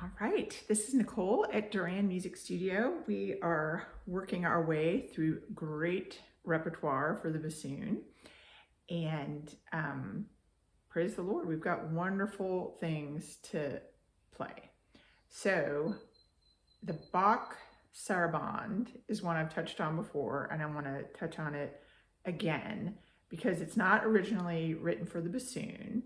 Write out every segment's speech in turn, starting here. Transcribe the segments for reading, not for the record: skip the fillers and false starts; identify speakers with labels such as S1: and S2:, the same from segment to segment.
S1: All right, this is Nicole at Duran Music Studio. We are working our way through great repertoire for the bassoon, and praise the Lord, we've got wonderful things to play. So the Bach saraband is one I've touched on before, and I want to touch on it again because it's not originally written for the bassoon.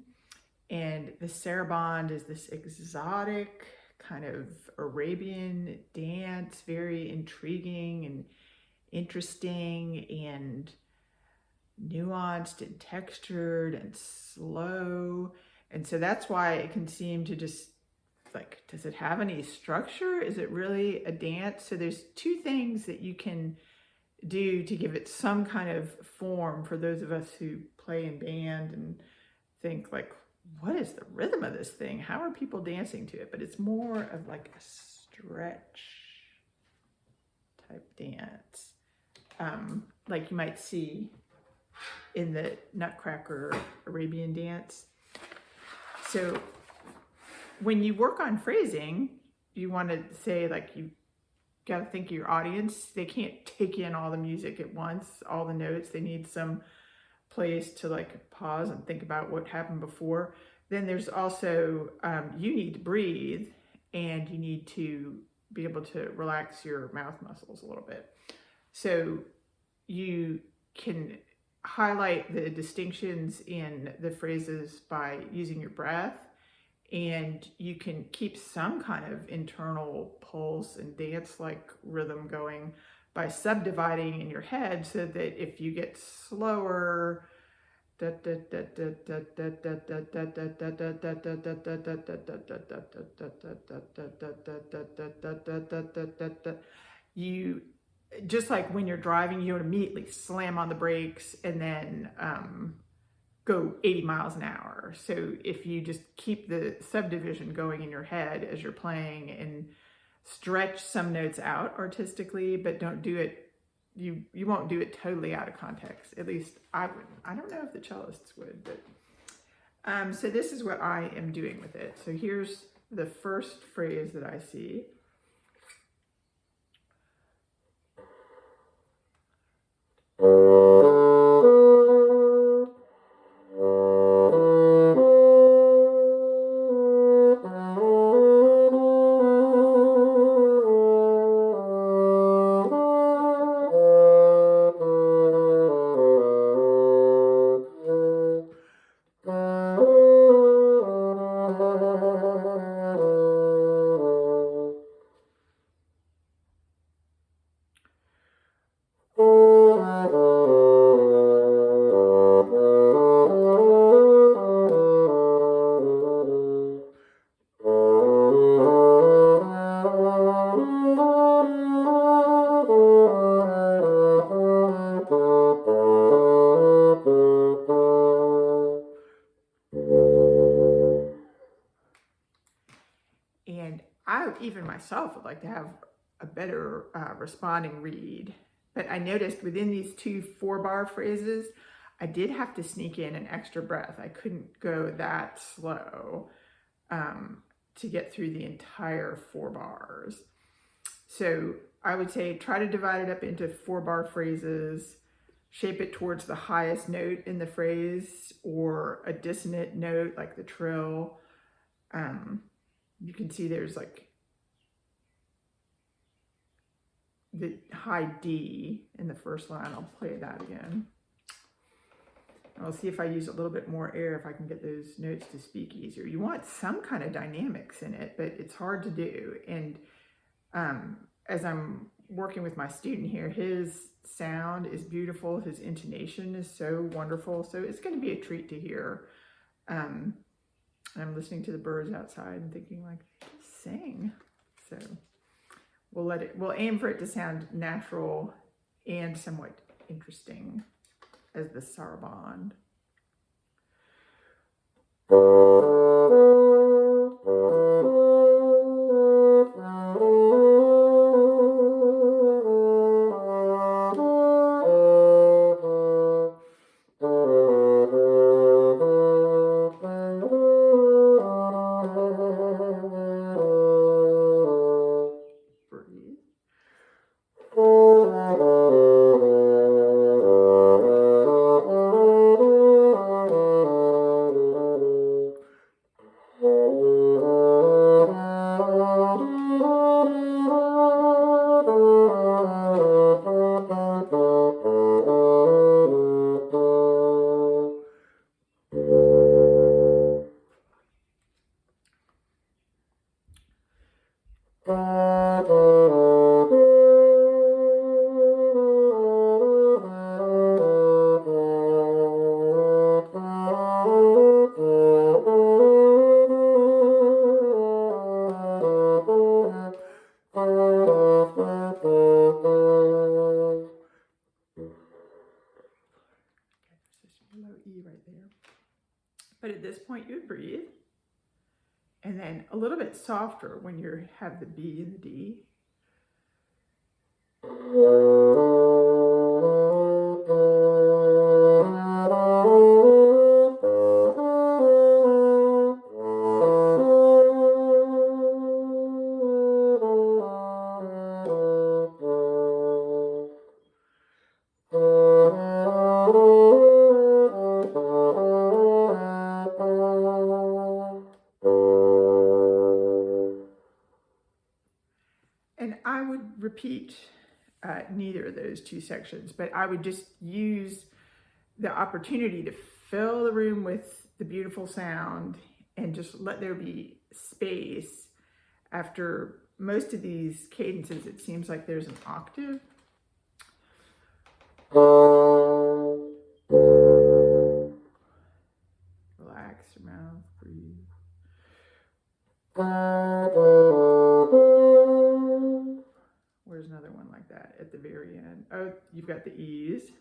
S1: And the saraband is this exotic kind of Arabian dance, very intriguing and interesting and nuanced and textured and slow. And so that's why it can seem to just like, does it have any structure? Is it really a dance? So there's two things that you can do to give it some kind of form for those of us who play in band and think like, what is the rhythm of this thing? How are people dancing to it? But it's more of like a stretch type dance, like you might see in the Nutcracker Arabian dance. So when you work on phrasing, you want to say like, you got to think of your audience. They can't take in all the music at once, all the notes. They need some place to like pause and think about what happened before. Then there's also, you need to breathe and you need to be able to relax your mouth muscles a little bit. So you can highlight the distinctions in the phrases by using your breath, and you can keep some kind of internal pulse and dance-like rhythm going by subdividing in your head so that if you get slower, you just like when you're driving, you don't immediately slam on the brakes and then go 80 miles an hour. So if you just keep the subdivision going in your head as you're playing and stretch some notes out artistically, but don't do it, you won't do it totally out of context. At least I wouldn't. I don't know if the cellists would, but so this is what I am doing with it. So here's the first phrase that I see. And I even myself would like to have a better responding read. But I noticed within these two 4-bar phrases, I did have to sneak in an extra breath. I couldn't go that slow to get through the entire 4 bars. So I would say try to divide it up into 4-bar phrases, shape it towards the highest note in the phrase or a dissonant note like the trill. You can see there's like the high D in the first line. I'll play that again. And I'll see if I use a little bit more air, if I can get those notes to speak easier. You want some kind of dynamics in it, but it's hard to do. And as I'm working with my student here, his sound is beautiful. His intonation is so wonderful. So it's going to be a treat to hear. I'm listening to the birds outside and thinking like, just sing. So we'll aim for it to sound natural and somewhat interesting as the saraband. Low E right there. But at this point, you would breathe. And then a little bit softer when you have the B and the D. And I would repeat neither of those two sections, but I would just use the opportunity to fill the room with the beautiful sound and just let there be space. After most of these cadences, it seems like there's an octave. Relax your mouth, breathe. Where's another one like that at the very end? Oh, you've got the E's.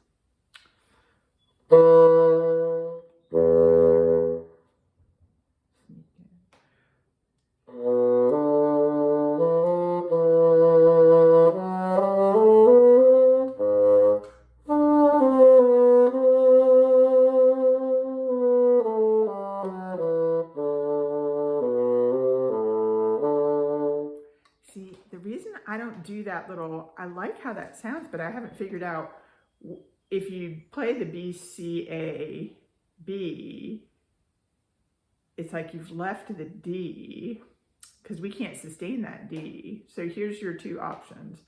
S1: See, the reason I don't do that little, I like how that sounds, but I haven't figured out if you play the B, C, A, B, it's like you've left the D, because we can't sustain that D. So here's your two options.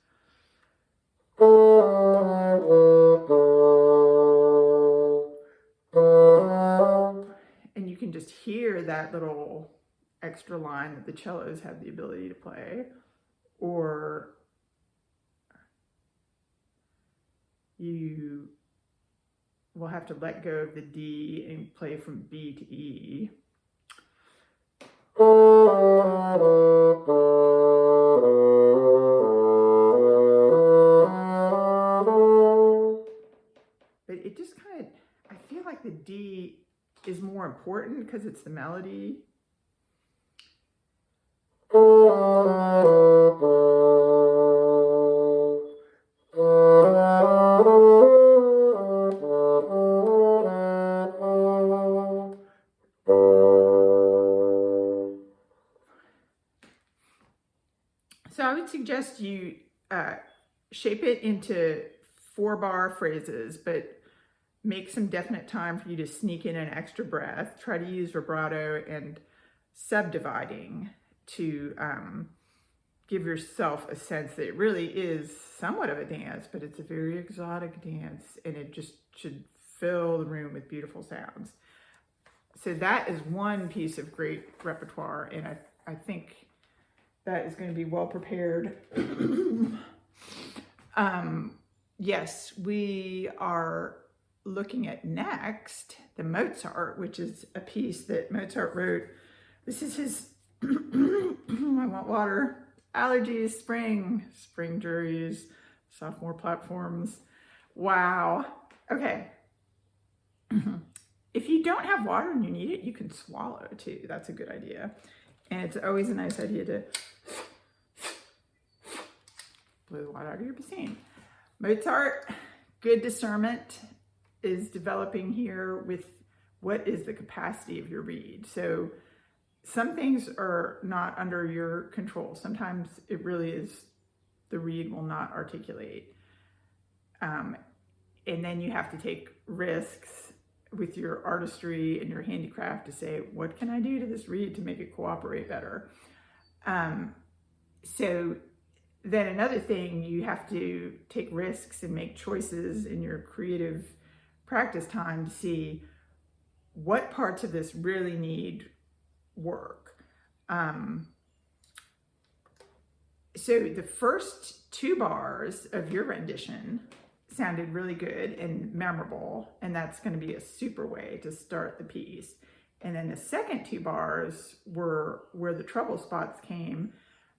S1: And you can just hear that little extra line that the cellos have the ability to play. Or you will have to let go of the D and play from B to E. But it just kind of, I feel like the D is more important because it's the melody. So I would suggest you shape it into 4-bar phrases, but make some definite time for you to sneak in an extra breath. Try to use vibrato and subdividing to give yourself a sense that it really is somewhat of a dance, but it's a very exotic dance, and it just should fill the room with beautiful sounds. So that is one piece of great repertoire, and I think that is going to be well prepared. Yes, we are looking at next the Mozart, which is a piece that Mozart wrote. This is his, I want water, allergies, spring juries, sophomore platforms. Wow. Okay. If you don't have water and you need it, you can swallow too. That's a good idea. And it's always a nice idea to blow the water out of your bassoon. Mozart, good discernment is developing here with what is the capacity of your reed. So some things are not under your control. Sometimes it really is the reed will not articulate. And then you have to take risks with your artistry and your handicraft to say, what can I do to this reed to make it cooperate better? So then another thing, you have to take risks and make choices in your creative practice time to see what parts of this really need work. So the first 2 bars of your rendition sounded really good and memorable, and that's going to be a super way to start the piece. And then the second 2 bars were where the trouble spots came,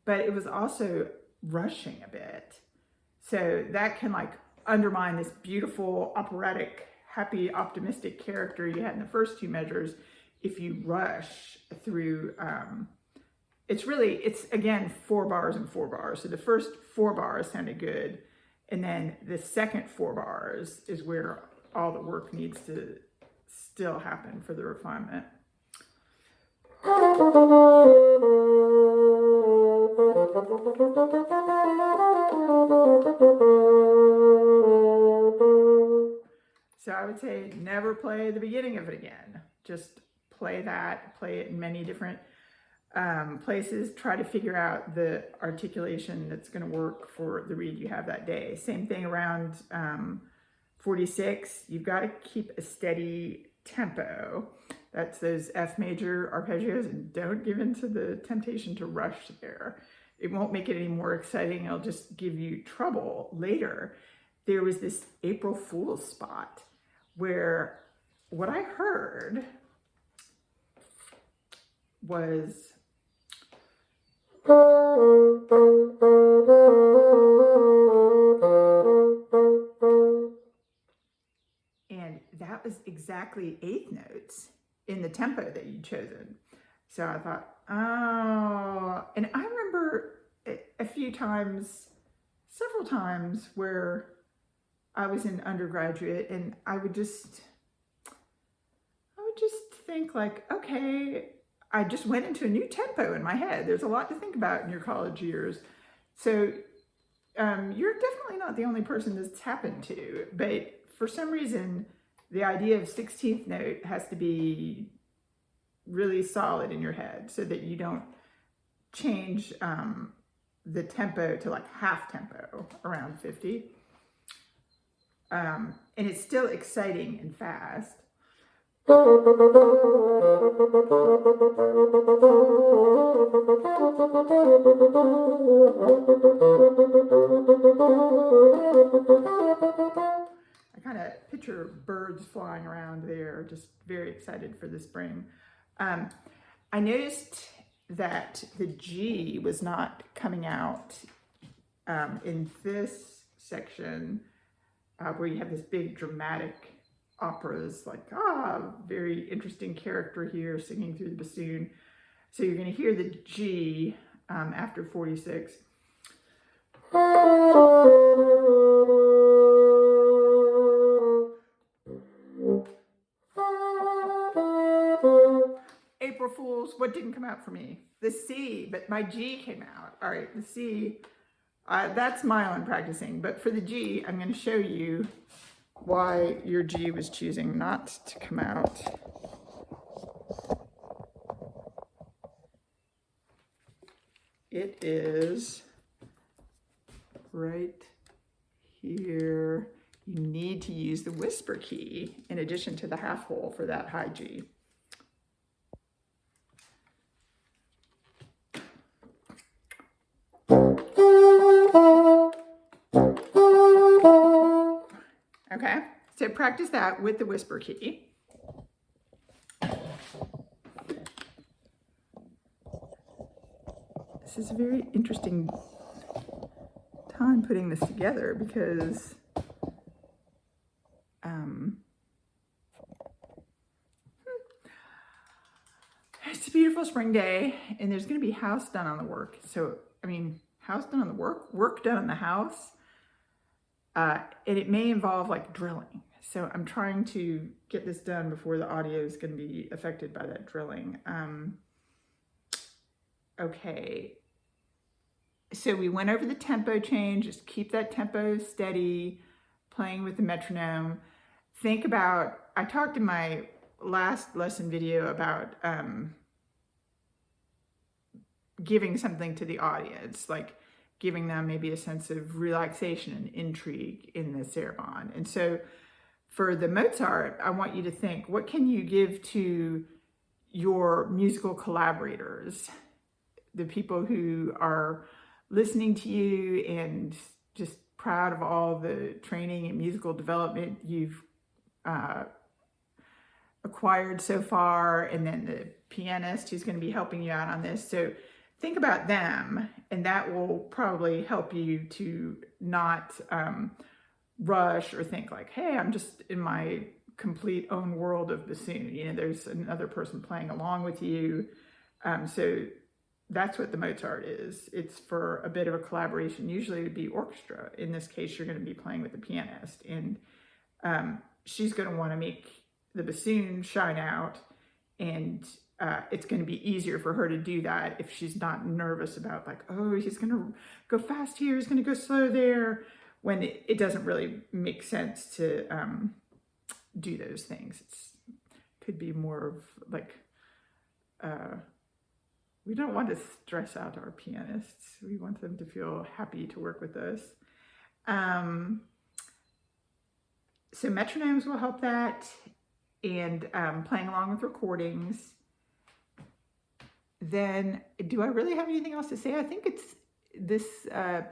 S1: but it was also rushing a bit. So that can like undermine this beautiful, operatic, happy, optimistic character you had in the first 2 measures if you rush through. It's again 4 bars and 4 bars. So the first 4 bars sounded good. And then the second 4 bars is where all the work needs to still happen for the refinement. So I would say never play the beginning of it again. Just play it in many different places. Try to figure out the articulation that's going to work for the reed you have that day. Same thing around 46. You've got to keep a steady tempo. That's those F major arpeggios, and don't give in to the temptation to rush there. It won't make it any more exciting. It'll just give you trouble later. There was this April Fool's spot where what I heard was and that was exactly 8th notes in the tempo that you'd chosen. So I thought, oh, and I remember a few times, several times where I was in undergraduate and I would just think like, okay, I just went into a new tempo in my head. There's a lot to think about in your college years. So you're definitely not the only person this happened to, but for some reason, the idea of 16th note has to be really solid in your head so that you don't change the tempo to like half tempo around 50. And it's still exciting and fast. I kind of picture birds flying around there, just very excited for the spring. I noticed that the G was not coming out in this section where you have this big dramatic operas, like, very interesting character here singing through the bassoon. So you're going to hear the G after 46. April Fools, what didn't come out for me? The C, but my G came out. All right, the C, that's my own practicing, but for the G, I'm going to show you why your G was choosing not to come out. It is right here. You need to use the whisper key in addition to the half hole for that high G. Okay, so practice that with the whisper key. This is a very interesting time putting this together because it's a beautiful spring day and there's going to be house done on the work. So, I mean, house done on the work done on the house. And it may involve like drilling. So I'm trying to get this done before the audio is going to be affected by that drilling. Okay. So we went over the tempo change. Just keep that tempo steady, playing with the metronome. Think about, I talked in my last lesson video about giving something to the audience, like giving them maybe a sense of relaxation and intrigue in the saraband. And so for the Mozart, I want you to think, what can you give to your musical collaborators, the people who are listening to you and just proud of all the training and musical development you've acquired so far, and then the pianist who's going to be helping you out on this. So think about them, and that will probably help you to not rush or think like, hey, I'm just in my complete own world of bassoon. You know, there's another person playing along with you. So that's what the Mozart is. It's for a bit of a collaboration. Usually it would be orchestra. In this case, you're going to be playing with the pianist, and she's going to want to make the bassoon shine out, and it's going to be easier for her to do that if she's not nervous about like, oh, he's going to go fast here, he's going to go slow there, when it doesn't really make sense to do those things. It could be more of like, we don't want to stress out our pianists. We want them to feel happy to work with us. So metronomes will help that, and playing along with recordings. Then, do I really have anything else to say? I think this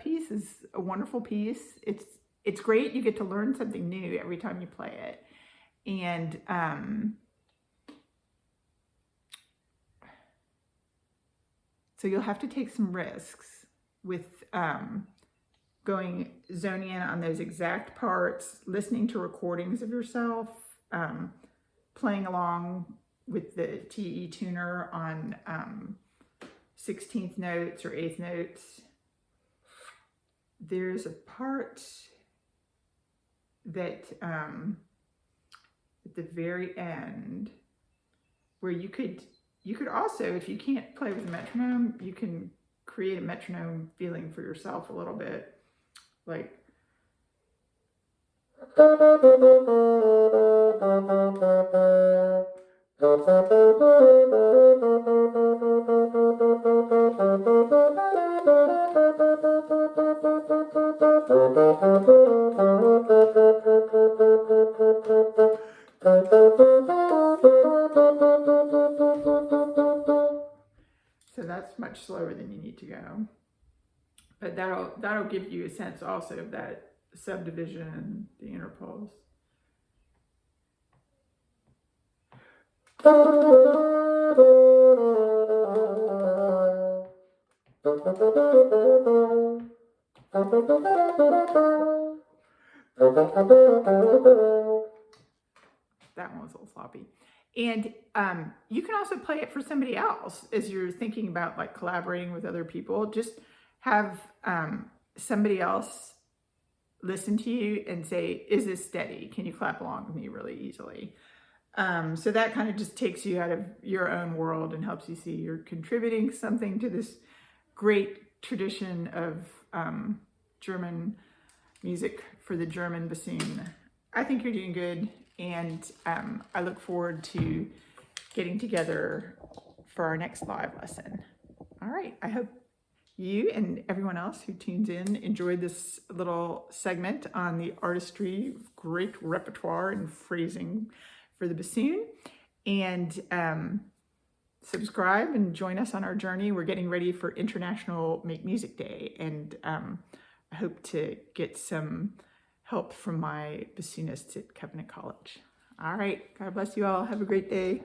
S1: piece is a wonderful piece. It's great. You get to learn something new every time you play it. And so you'll have to take some risks with going zoning in on those exact parts, listening to recordings of yourself, playing along with the TE tuner on 16th notes or 8th notes. There's a part that at the very end where you could also, if you can't play with a metronome, you can create a metronome feeling for yourself a little bit, like so that's much slower than you need to go. But that'll give you a sense also of that subdivision, the interpolse. That one was a little sloppy. And you can also play it for somebody else as you're thinking about like collaborating with other people. Just have somebody else listen to you and say, is this steady? Can you clap along with me really easily? So that kind of just takes you out of your own world and helps you see you're contributing something to this great tradition of German music for the German bassoon. I think you're doing good, and I look forward to getting together for our next live lesson. All right, I hope you and everyone else who tunes in enjoyed this little segment on the artistry of great repertoire and phrasing for the bassoon. And subscribe and join us on our journey. We're getting ready for International Make Music Day, and I hope to get some help from my bassoonists at Covenant College. All right, God bless you all. Have a great day.